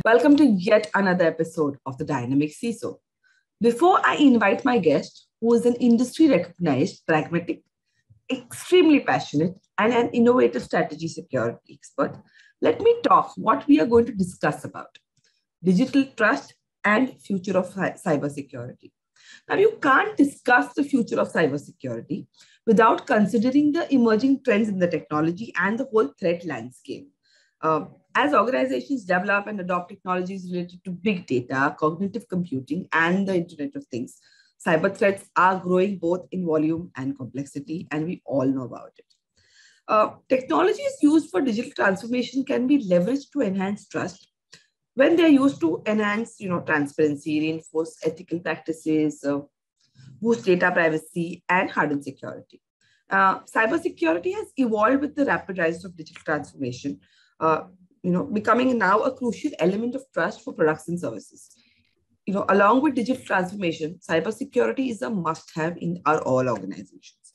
Welcome to yet another episode of the Dynamic CISO. Before I invite my guest, who is an industry recognized, pragmatic, extremely passionate, and an innovative strategy security expert, let me talk what we are going to discuss about digital trust and future of cybersecurity. Now, you can't discuss the future of cybersecurity without considering the emerging trends in the technology and the whole threat landscape. As organizations develop and adopt technologies related to big data, cognitive computing, and the Internet of Things, cyber threats are growing both in volume and complexity, and we all know about it. Technologies used for digital transformation can be leveraged to enhance trust when they're used to enhance, transparency, reinforce ethical practices, boost data privacy, and harden security. Cybersecurity has evolved with the rapid rise of digital transformation, becoming now a crucial element of trust for products and services. Along with digital transformation, cybersecurity is a must-have in all organizations.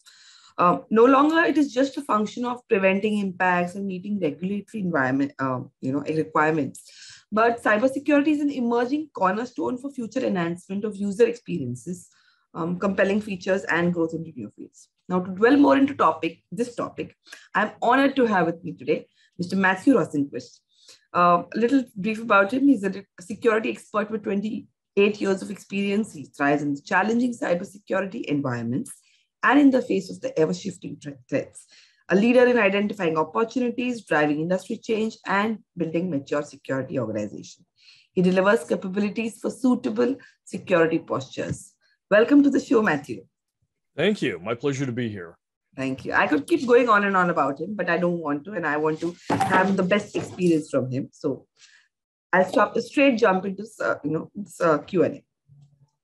No longer it is just a function of preventing impacts and meeting regulatory environment, requirements. But cybersecurity is an emerging cornerstone for future enhancement of user experiences, compelling features, and growth into new fields. Now, to dwell more into this topic, I'm honored to have with me today Mr. Matthew Rosenquist. A little brief about him: he's a security expert with 28 years of experience. He thrives in challenging cybersecurity environments and in the face of the ever-shifting threats. A leader in identifying opportunities, driving industry change, and building mature security organizations. He delivers capabilities for suitable security postures. Welcome to the show, Matthew. Thank you. My pleasure to be here. Thank you. I could keep going on and on about him, but I don't want to, and I want to have the best experience from him. So I'll jump into this Q&A.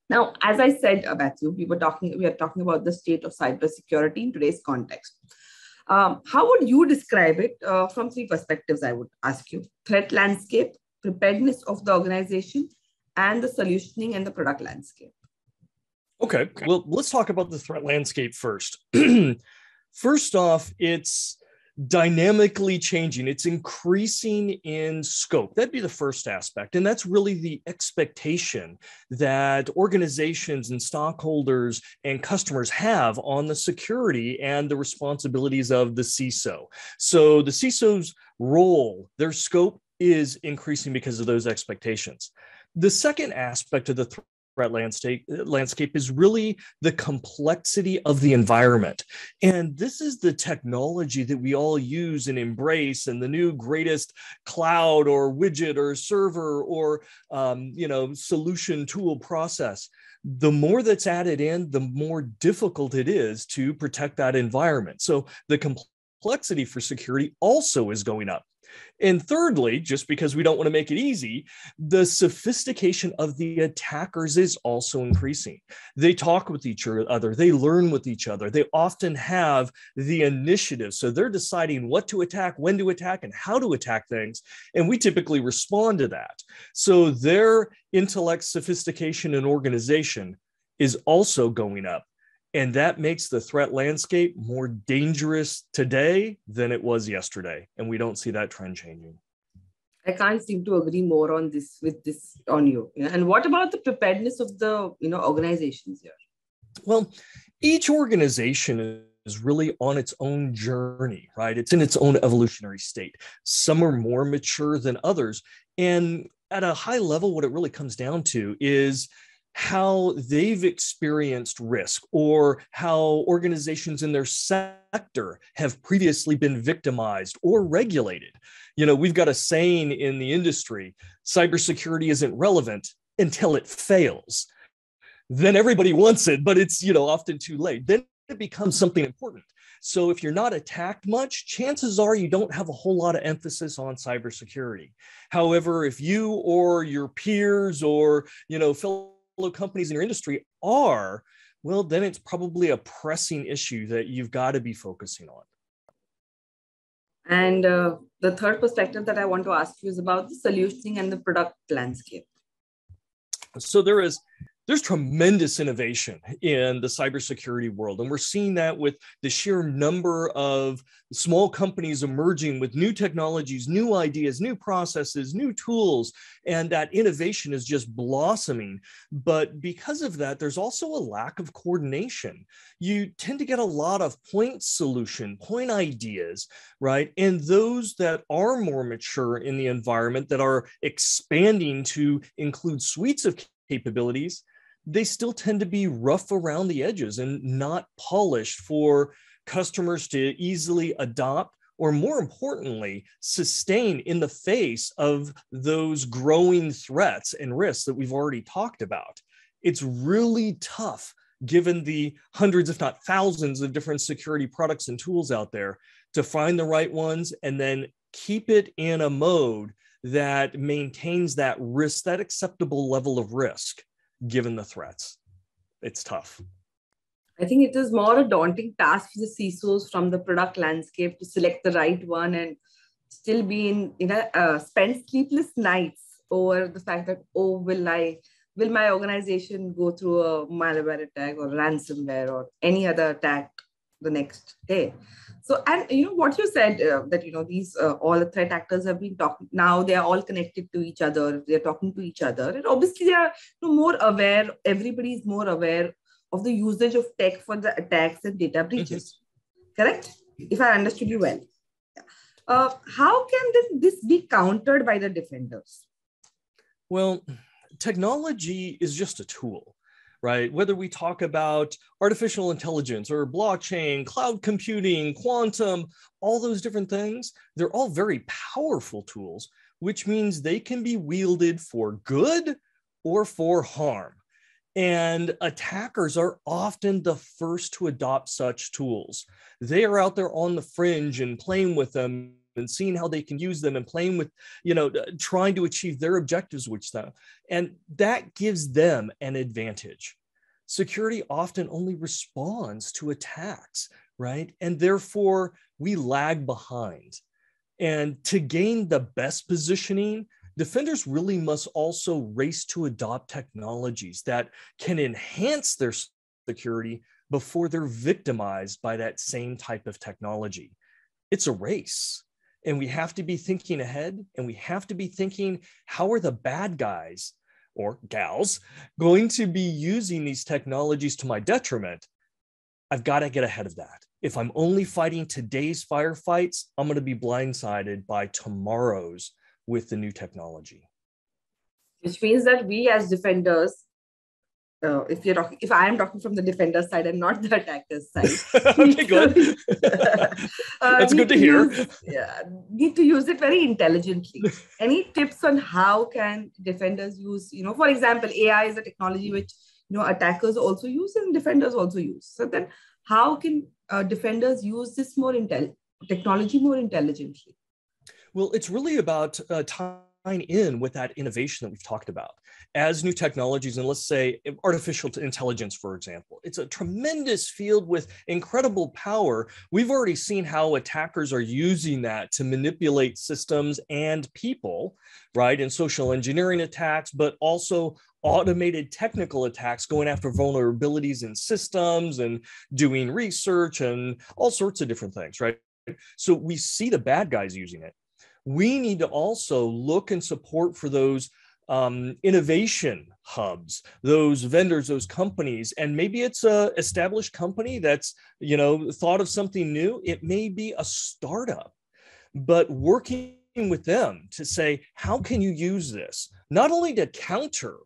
Now, as I said, Matthew, we are talking about the state of cybersecurity in today's context. How would you describe it from three perspectives? I would ask you: threat landscape, preparedness of the organization, and the solutioning and the product landscape. Okay, well, let's talk about the threat landscape first. First off, it's dynamically changing. It's increasing in scope. That'd be the first aspect. And that's really the expectation that organizations and stockholders and customers have on the security and the responsibilities of the CISO. So the CISO's role, their scope is increasing because of those expectations. The second aspect of the threat landscape is really the complexity of the environment. And this is the technology that we all use and embrace, and the new greatest cloud or widget or server or solution tool process. The more that's added in, the more difficult it is to protect that environment. So the complexity for security also is going up. And thirdly, just because we don't want to make it easy, the sophistication of the attackers is also increasing. They talk with each other, they learn with each other, they often have the initiative. So they're deciding what to attack, when to attack, and how to attack things. And we typically respond to that. So their intellect, sophistication, and organization is also going up. And that makes the threat landscape more dangerous today than it was yesterday. And we don't see that trend changing. I can't seem to agree more on this on you. And what about the preparedness of the organizations here? Well, each organization is really on its own journey, right? It's in its own evolutionary state. Some are more mature than others. And at a high level, what it really comes down to is how they've experienced risk, or how organizations in their sector have previously been victimized or regulated. We've got a saying in the industry: cybersecurity isn't relevant until it fails. Then everybody wants it, but it's often too late. Then it becomes something important. So if you're not attacked much, chances are you don't have a whole lot of emphasis on cybersecurity. However, if you or your peers or fellow companies in your industry are, well, then it's probably a pressing issue that you've got to be focusing on. And the third perspective that I want to ask you is about the solutioning and the product landscape. So there is There's tremendous innovation in the cybersecurity world. And we're seeing that with the sheer number of small companies emerging with new technologies, new ideas, new processes, new tools, and that innovation is just blossoming. But because of that, there's also a lack of coordination. You tend to get a lot of point solution, point ideas, right? And those that are more mature in the environment, that are expanding to include suites of capabilities, they still tend to be rough around the edges and not polished for customers to easily adopt, or more importantly, sustain in the face of those growing threats and risks that we've already talked about. It's really tough, given the hundreds, if not thousands, of different security products and tools out there, to find the right ones and then keep it in a mode that maintains that risk, that acceptable level of risk, given the threats. It's tough. I think it is more a daunting task for the CISOs from the product landscape to select the right one, and still be spend sleepless nights over the fact that, oh, will my organization go through a malware attack or ransomware or any other attack the next day? So, and what you said, that these all the threat actors have been talking. Now they are all connected to each other. They're talking to each other, and obviously they are more aware. Everybody is more aware of the usage of tech for the attacks and data breaches. Correct? If I understood you well. How can this be countered by the defenders? Well, technology is just a tool, right? Whether we talk about artificial intelligence or blockchain, cloud computing, quantum, all those different things, they're all very powerful tools, which means they can be wielded for good or for harm. And attackers are often the first to adopt such tools. They are out there on the fringe and playing with them and seeing how they can use them and playing with, trying to achieve their objectives with them. And that gives them an advantage. Security often only responds to attacks, right? And therefore we lag behind. And to gain the best positioning, defenders really must also race to adopt technologies that can enhance their security before they're victimized by that same type of technology. It's a race, and we have to be thinking ahead, and we have to be thinking, how are the bad guys or gals going to be using these technologies to my detriment? I've got to get ahead of that. If I'm only fighting today's firefights, I'm going to be blindsided by tomorrow's with the new technology. Which means that we as defenders, if I am talking from the defender side and not the attacker's side, okay, good. That's good to hear. Need to use it very intelligently. Any tips on how can defenders use, for example, AI is a technology which attackers also use and defenders also use. So then, how can defenders use this technology more intelligently? Well, it's really about tying in with that innovation that we've talked about. As new technologies, and let's say artificial intelligence, for example, it's a tremendous field with incredible power. We've already seen how attackers are using that to manipulate systems and people, right? In social engineering attacks, but also automated technical attacks going after vulnerabilities in systems and doing research and all sorts of different things, right? So we see the bad guys using it. We need to also look and support for those innovation hubs, those vendors, those companies, and maybe it's a established company that's, thought of something new. It may be a startup, but working with them to say, how can you use this? Not only to counter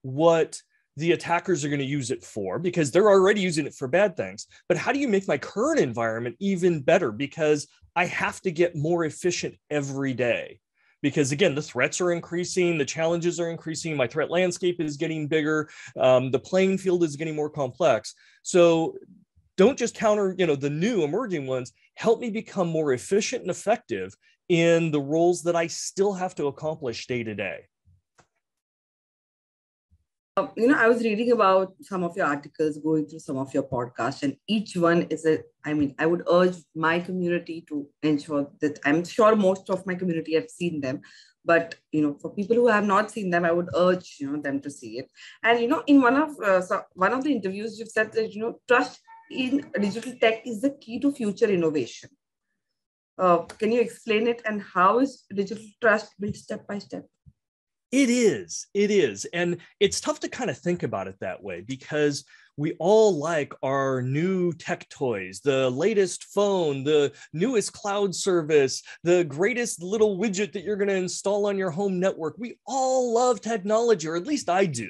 what the attackers are going to use it for, because they're already using it for bad things, but how do you make my current environment even better? Because I have to get more efficient every day. Because again, the threats are increasing, the challenges are increasing, my threat landscape is getting bigger, the playing field is getting more complex. So don't just counter, the new emerging ones. Help me become more efficient and effective in the roles that I still have to accomplish day to day. I was reading about some of your articles, going through some of your podcasts, and each one is I would urge my community to ensure that I'm sure most of my community have seen them. But, for people who have not seen them, I would urge, them to see it. And, in one of the interviews, you've said that, trust in digital tech is the key to future innovation. Can you explain it, and how is digital trust built step by step? It is. It is. And it's tough to kind of think about it that way because we all like our new tech toys, the latest phone, the newest cloud service, the greatest little widget that you're going to install on your home network. We all love technology, or at least I do.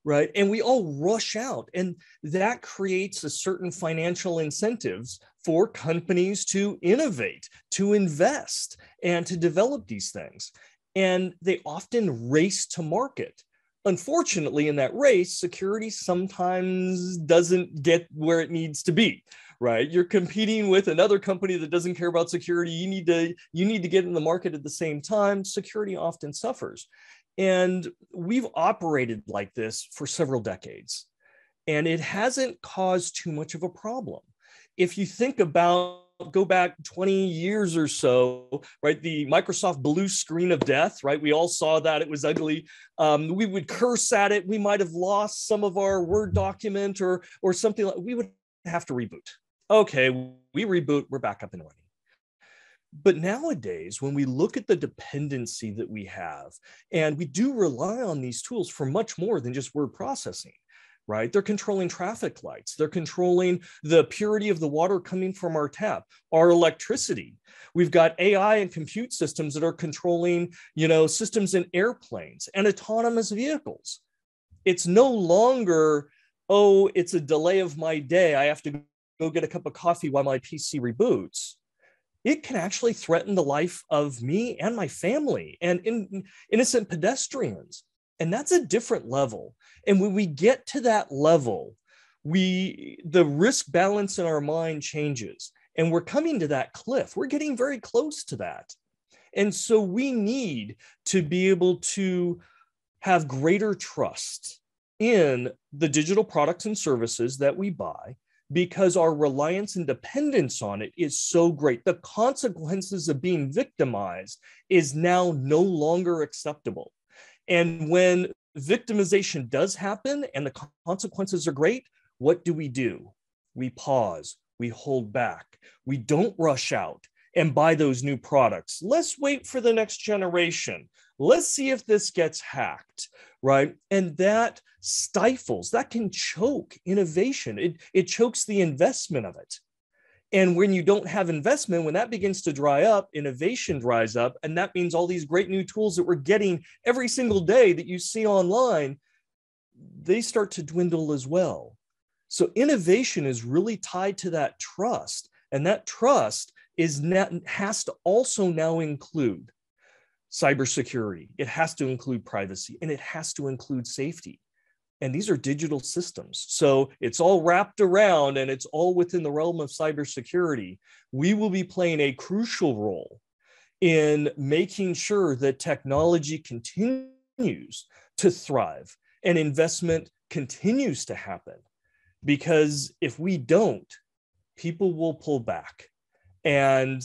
Right. And we all rush out, and that creates a certain financial incentives for companies to innovate, to invest, and to develop these things. And they often race to market. Unfortunately, in that race, security sometimes doesn't get where it needs to be, right? You're competing with another company that doesn't care about security. You need to get in the market at the same time. Security often suffers. And we've operated like this for several decades, and it hasn't caused too much of a problem. If you think about, go back 20 years or so, right? The Microsoft blue screen of death, right? We all saw that. It was ugly. We would curse at it. We might have lost some of our Word document or something like, we would have to reboot. Okay, we reboot, we're back up and running. But nowadays, when we look at the dependency that we have, and we do rely on these tools for much more than just word processing, right? They're controlling traffic lights. They're controlling the purity of the water coming from our tap, our electricity. We've got AI and compute systems that are controlling, systems in airplanes and autonomous vehicles. It's no longer, oh, it's a delay of my day. I have to go get a cup of coffee while my PC reboots. It can actually threaten the life of me and my family and innocent pedestrians. And that's a different level. And when we get to that level, the risk balance in our mind changes, and we're coming to that cliff. We're getting very close to that. And so we need to be able to have greater trust in the digital products and services that we buy, because our reliance and dependence on it is so great. The consequences of being victimized is now no longer acceptable. And when victimization does happen and the consequences are great, what do? We pause, we hold back, we don't rush out and buy those new products. Let's wait for the next generation. Let's see if this gets hacked, right? And that stifles, that can choke innovation. It chokes the investment of it. And when you don't have investment, when that begins to dry up, innovation dries up. And that means all these great new tools that we're getting every single day that you see online, they start to dwindle as well. So innovation is really tied to that trust. And that trust has to also now include cybersecurity. It has to include privacy, and it has to include safety. And these are digital systems. So it's all wrapped around, and it's all within the realm of cybersecurity. We will be playing a crucial role in making sure that technology continues to thrive and investment continues to happen. Because if we don't, people will pull back. And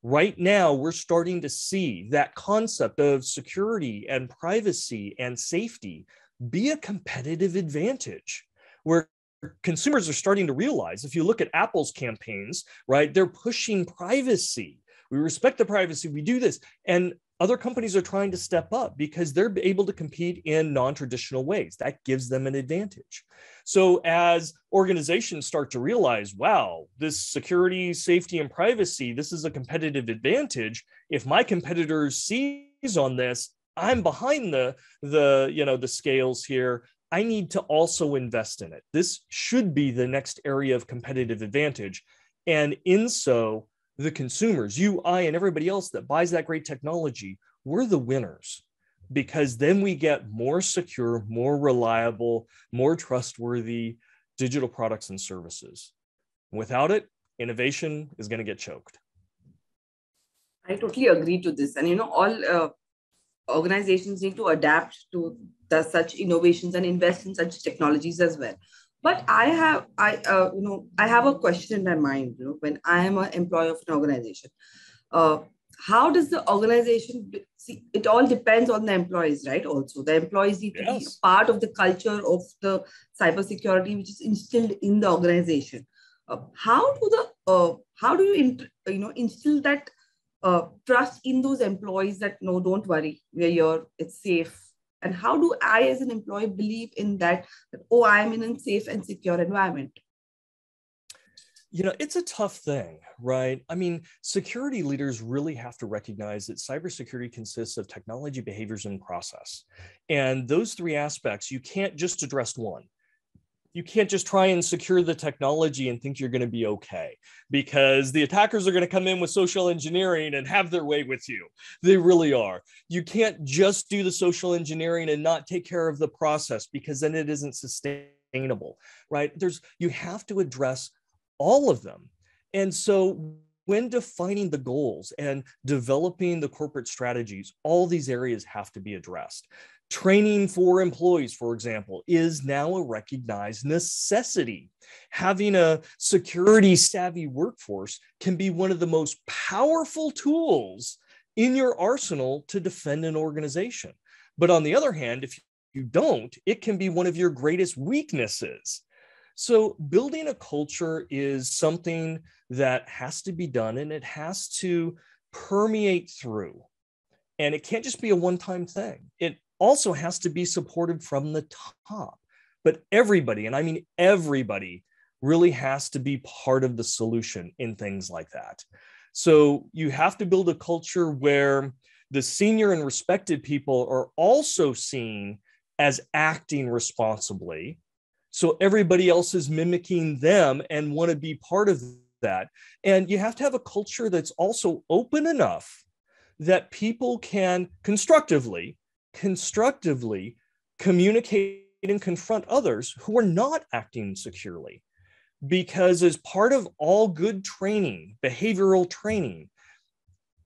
right now, we're starting to see that concept of security and privacy and safety be a competitive advantage, where consumers are starting to realize, if you look at Apple's campaigns, right, they're pushing privacy. We respect the privacy, we do this. And other companies are trying to step up because they're able to compete in non-traditional ways. That gives them an advantage. So as organizations start to realize, wow, this security, safety, and privacy, this is a competitive advantage. If my competitor seize on this, I'm behind the scales here. I need to also invest in it. This should be the next area of competitive advantage. And in so, the consumers, you, I, and everybody else that buys that great technology, we're the winners, because then we get more secure, more reliable, more trustworthy digital products and services. Without it, innovation is going to get choked. I totally agree to this. And, all organizations need to adapt to does such innovations and invest in such technologies as well. But I have a question in my mind. When I am an employee of an organization, uh, how does the organization see? It all depends on the employees, right? Also, the employees need to be a Yes. part of the culture of the cybersecurity, which is instilled in the organization. How do you instill that trust in those employees that no, don't worry, we're here, it's safe. And how do I, as an employee, believe in that oh, I'm in a safe and secure environment? It's a tough thing, right? I mean, security leaders really have to recognize that cybersecurity consists of technology, behaviors, and process. And those three aspects, you can't just address one. You can't just try and secure the technology and think you're going to be okay, because the attackers are going to come in with social engineering and have their way with you. They really are. You can't just do the social engineering and not take care of the process, because then it isn't sustainable, right? You have to address all of them. And so when defining the goals and developing the corporate strategies, all these areas have to be addressed. Training for employees, for example, is now a recognized necessity. Having a security savvy workforce can be one of the most powerful tools in your arsenal to defend an organization. But on the other hand, if you don't, it can be one of your greatest weaknesses. So building a culture is something that has to be done, and it has to permeate through. And it can't just be a one-time thing. It also has to be supported from the top. But everybody, and I mean everybody, really has to be part of the solution in things like that. So you have to build a culture where the senior and respected people are also seen as acting responsibly. So everybody else is mimicking them and want to be part of that. And you have to have a culture that's also open enough that people can constructively communicate and confront others who are not acting securely. Because as part of all good training, behavioral training,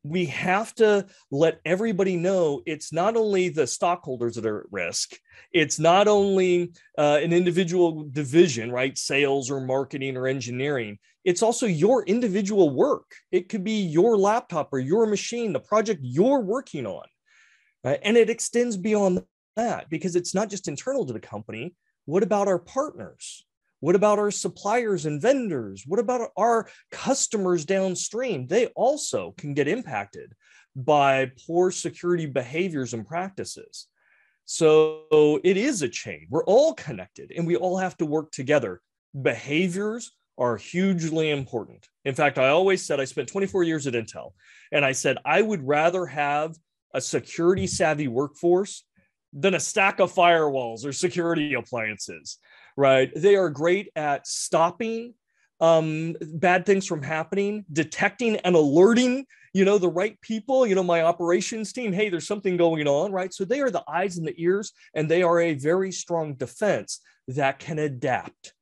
we have to let everybody know it's not only the stockholders that are at risk, it's not only an individual division, right? Sales or marketing or engineering. It's also your individual work. It could be your laptop or your machine, the project you're working on. Right? And it extends beyond that, because it's not just internal to the company. What about our partners? What about our suppliers and vendors? What about our customers downstream? They also can get impacted by poor security behaviors and practices. So it is a chain. We're all connected and we all have to work together. Behaviors are hugely important. In fact, I always said, I spent 24 years at Intel, and I said, I would rather have a security savvy workforce than a stack of firewalls or security appliances, right? They are great at stopping bad things from happening, detecting and alerting, the right people, my operations team, hey, there's something going on, right? So they are the eyes and the ears, and they are a very strong defense that can adapt,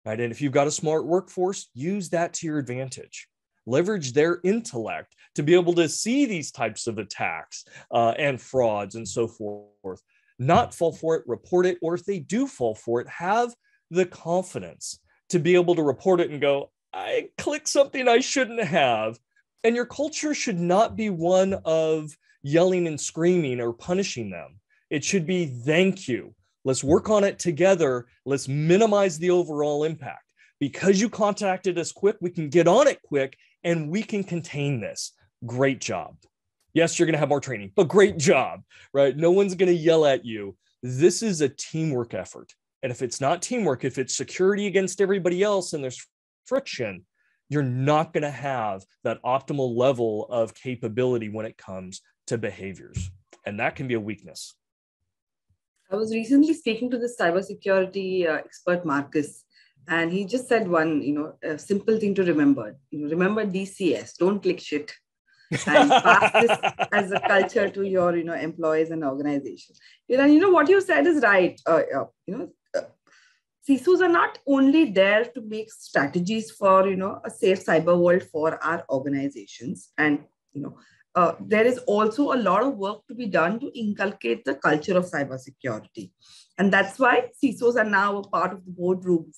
right? And if you've got a smart workforce, use that to your advantage. Leverage their intellect to be able to see these types of attacks and frauds and so forth. Not fall for it, report it, or if they do fall for it, have the confidence to be able to report it and go, I clicked something I shouldn't have. And your culture should not be one of yelling and screaming or punishing them. It should be, thank you. Let's work on it together. Let's minimize the overall impact. Because you contacted us quick, we can get on it quick and we can contain this. Great job. Yes, you're going to have more training, but great job, right? No one's going to yell at you. This is a teamwork effort. And if it's not teamwork, if it's security against everybody else and there's friction, you're not going to have that optimal level of capability when it comes to behaviors. And that can be a weakness. I was recently speaking to this cybersecurity expert, Marcus, and he just said one, a simple thing to remember. Remember DCS, don't click shit, and pass this as a culture to your, employees and organization. What you said is right. CISOs are not only there to make strategies for, a safe cyber world for our organizations. And, there is also a lot of work to be done to inculcate the culture of cybersecurity. And that's why CISOs are now a part of the boardrooms,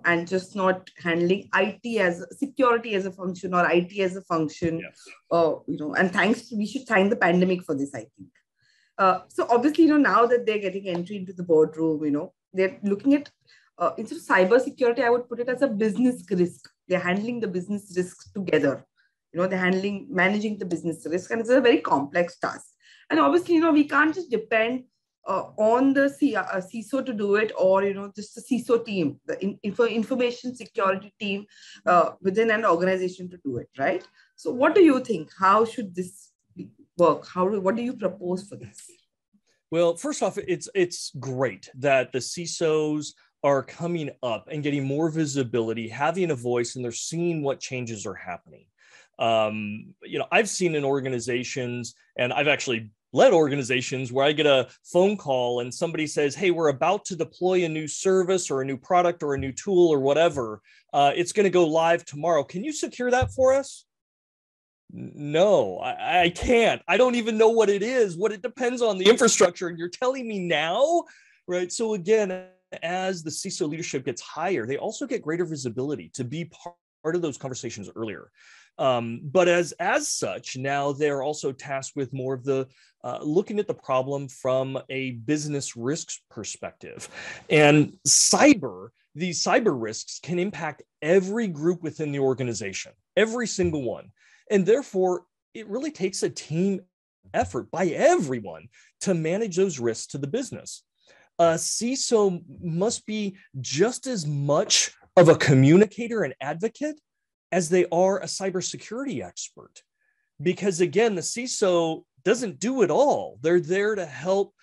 and just not handling IT as security as a function or IT as a function. Yes. And we should thank the pandemic for this, I think. So obviously, now that they're getting entry into the boardroom, they're looking at, instead of cybersecurity, I would put it as a business risk. They're handling the business risks together. They're managing the business risk, and it's a very complex task. And obviously, we can't just depend on the CISO to do it, or, just the CISO team, the information security team within an organization to do it, right? So what do you think? How should this work? What do you propose for this? Well, first off, it's great that the CISOs are coming up and getting more visibility, having a voice, and they're seeing what changes are happening. I've seen in organizations, and I've actually led organizations where I get a phone call and somebody says, hey, we're about to deploy a new service or a new product or a new tool or whatever. It's going to go live tomorrow. Can you secure that for us? No, I can't. I don't even know what it is. What it depends on the infrastructure. And you're telling me now, right? So again, as the CISO leadership gets higher, they also get greater visibility to be part of those conversations earlier. But as such, now they're also tasked with more of the looking at the problem from a business risks perspective. And these cyber risks can impact every group within the organization, every single one. And therefore, it really takes a team effort by everyone to manage those risks to the business. A CISO must be just as much of a communicator and advocate as they are a cybersecurity expert. Because again, the CISO doesn't do it all. They're there to help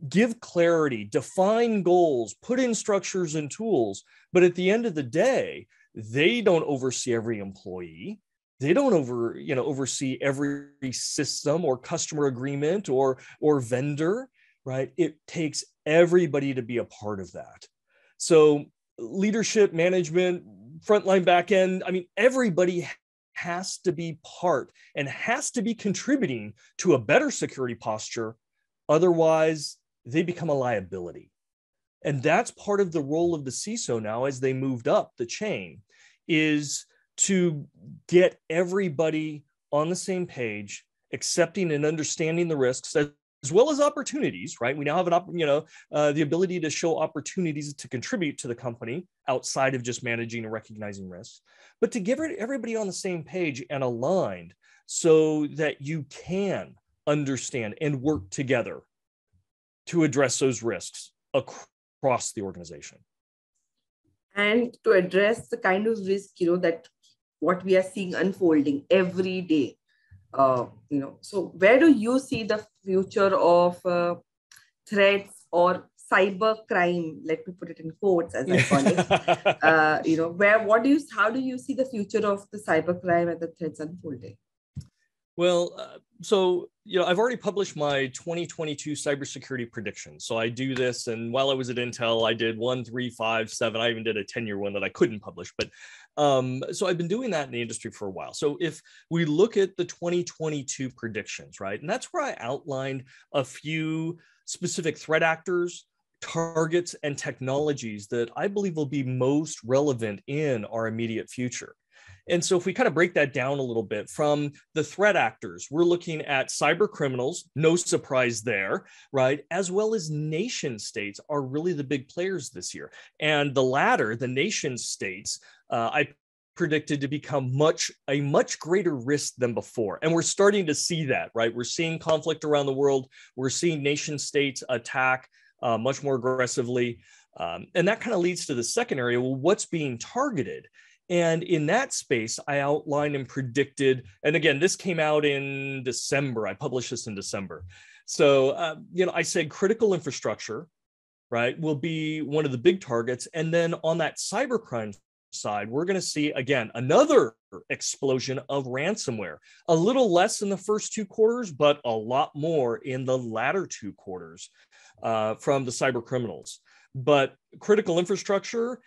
give clarity, define goals, put in structures and tools. But at the end of the day, they don't oversee every employee. They don't oversee every system or customer agreement or vendor, right? It takes everybody to be a part of that. So leadership, management, frontline, backend, everybody has to be part and has to be contributing to a better security posture. Otherwise, they become a liability. And that's part of the role of the CISO now as they moved up the chain, is to get everybody on the same page, accepting and understanding the risks as well as opportunities, right? We now have the ability to show opportunities to contribute to the company outside of just managing and recognizing risks, but to give everybody on the same page and aligned so that you can understand and work together to address those risks across the organization. And to address the kind of risk, that what we are seeing unfolding every day. So where do you see the future of threats or cyber crime? Let me put it in quotes, as I call it. How do you see the future of the cyber crime and the threats unfolding? Well, I've already published my 2022 cybersecurity predictions. So I do this, and while I was at Intel, I did 1, 3, 5, 7. I even did a 10-year one that I couldn't publish. But so I've been doing that in the industry for a while. So if we look at the 2022 predictions, right, and that's where I outlined a few specific threat actors, targets, and technologies that I believe will be most relevant in our immediate future. And so if we kind of break that down a little bit from the threat actors, we're looking at cyber criminals, no surprise there, right? As well as nation states are really the big players this year. And the latter, the nation states, I predicted to become a much greater risk than before. And we're starting to see that, right? We're seeing conflict around the world. We're seeing nation states attack much more aggressively. And that kind of leads to the second area. Well, what's being targeted? And in that space, I outlined and predicted, and again, this came out in December. I published this in December. So, I said critical infrastructure, right, will be one of the big targets. And then on that cybercrime side, we're going to see, again, another explosion of ransomware, a little less in the first 2 quarters, but a lot more in the latter 2 quarters from the cyber criminals. But critical infrastructure,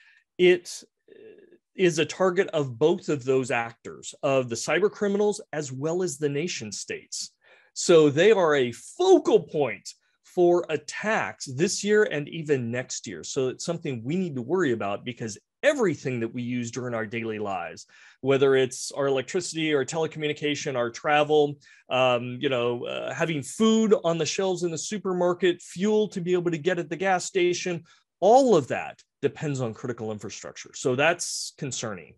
is a target of both of those actors, of the cyber criminals as well as the nation states. So they are a focal point for attacks this year and even next year. So it's something we need to worry about, because everything that we use during our daily lives, whether it's our electricity, our telecommunication, our travel, having food on the shelves in the supermarket, fuel to be able to get at the gas station, all of that depends on critical infrastructure. So that's concerning.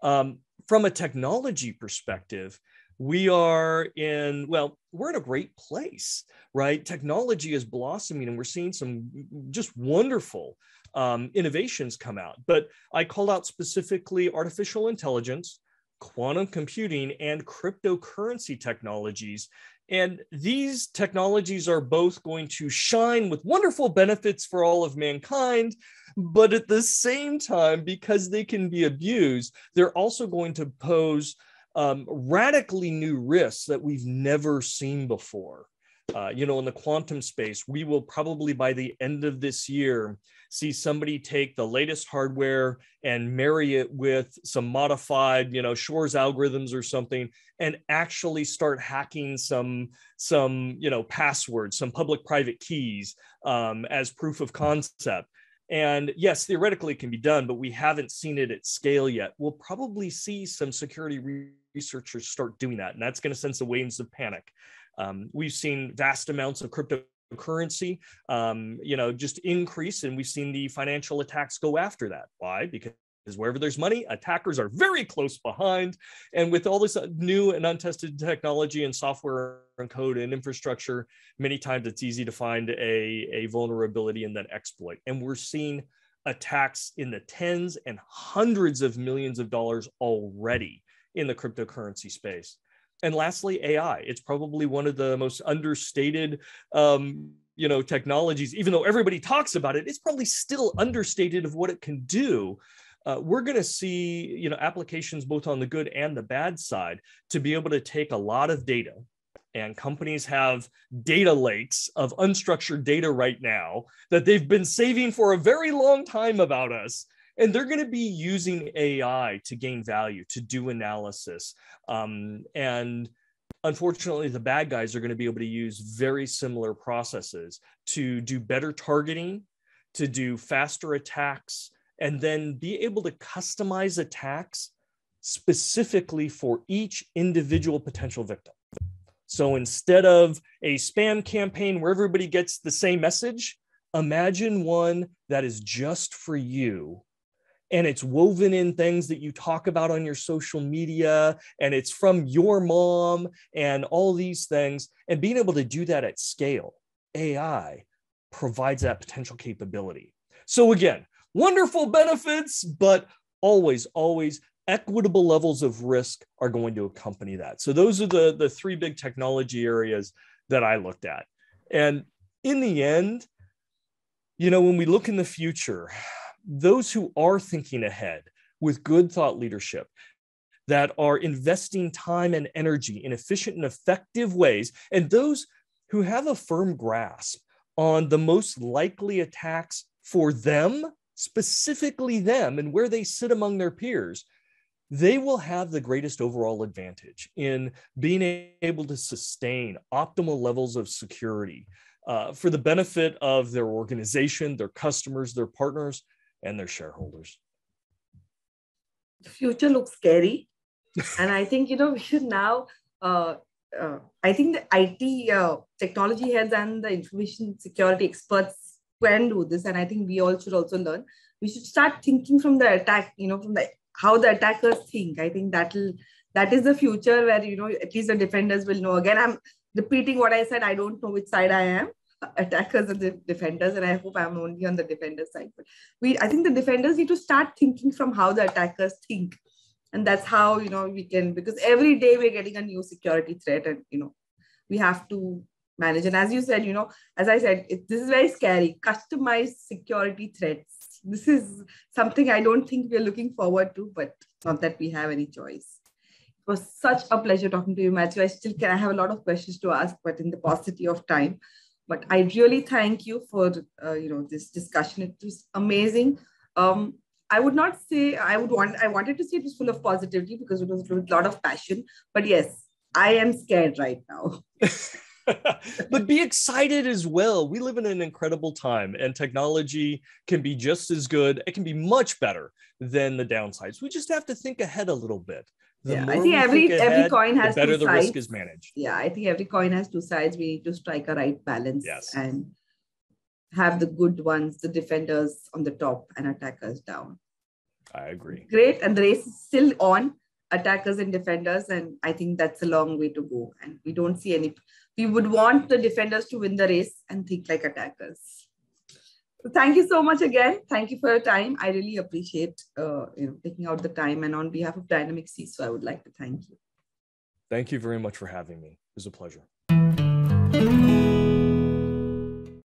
From a technology perspective, we're in a great place, right? Technology is blossoming, and we're seeing some just wonderful innovations come out. But I called out specifically artificial intelligence, quantum computing, and cryptocurrency technologies. And these technologies are both going to shine with wonderful benefits for all of mankind, but at the same time, because they can be abused, they're also going to pose radically new risks that we've never seen before. In the quantum space, we will probably by the end of this year see somebody take the latest hardware and marry it with some modified, Shor's algorithms or something, and actually start hacking some passwords, some public-private keys as proof of concept. And yes, theoretically it can be done, but we haven't seen it at scale yet. We'll probably see some security researchers start doing that, and that's going to send some waves of panic. We've seen vast amounts of cryptocurrency, just increase, and we've seen the financial attacks go after that. Why? Because wherever there's money, attackers are very close behind. And with all this new and untested technology and software and code and infrastructure, many times it's easy to find a vulnerability and then exploit. And we're seeing attacks in the tens and hundreds of millions of dollars already in the cryptocurrency space. And lastly, AI. It's probably one of the most understated technologies. Even though everybody talks about it, it's probably still understated of what it can do. We're going to see applications both on the good and the bad side to be able to take a lot of data. And companies have data lakes of unstructured data right now that they've been saving for a very long time about us. And they're going to be using AI to gain value, to do analysis. And unfortunately, the bad guys are going to be able to use very similar processes to do better targeting, to do faster attacks, and then be able to customize attacks specifically for each individual potential victim. So instead of a spam campaign where everybody gets the same message, imagine one that is just for you. And it's woven in things that you talk about on your social media, and it's from your mom and all these things. And being able to do that at scale, AI provides that potential capability. So again, wonderful benefits, but always equitable levels of risk are going to accompany that. So those are the three big technology areas that I looked at. And in the end, when we look in the future, those who are thinking ahead with good thought leadership, that are investing time and energy in efficient and effective ways, and those who have a firm grasp on the most likely attacks for them, specifically them, and where they sit among their peers, they will have the greatest overall advantage in being able to sustain optimal levels of security for the benefit of their organization, their customers, their partners, and their shareholders. The future looks scary. And I think, we should now, I think the IT technology heads and the information security experts can do this. And I think we all should also learn. We should start thinking from the attack, from how the attackers think. I think that is the future where, at least the defenders will know. Again, I'm repeating what I said. I don't know which side I am. Attackers and the defenders, and I hope I'm only on the defender side. But I think the defenders need to start thinking from how the attackers think, and that's how we can, because every day we're getting a new security threat, and we have to manage. And as you said, as I said, this is very scary. Customized security threats. This is something I don't think we're looking forward to, but not that we have any choice. It was such a pleasure talking to you, Matthew. I have a lot of questions to ask, but in the paucity of time. But I really thank you for this discussion. It was amazing. I would not say I wanted to say it was full of positivity because it was with a lot of passion. But yes, I am scared right now. But be excited as well. We live in an incredible time, and technology can be just as good. It can be much better than the downsides. We just have to think ahead a little bit. The Yeah, more I think we think every ahead, coin has the better two the sides. risk is managed. Yeah, I think every coin has two sides. We need to strike a right balance Yes. and have the good ones, the defenders on the top and attackers down. I agree. Great. And the race is still on, attackers and defenders. And I think that's a long way to go. And we don't see any, we would want the defenders to win the race and think like attackers. So thank you so much again. Thank you for your time. I really appreciate taking out the time. And on behalf of Dynamic CISO, I would like to thank you. Thank you very much for having me. It was a pleasure.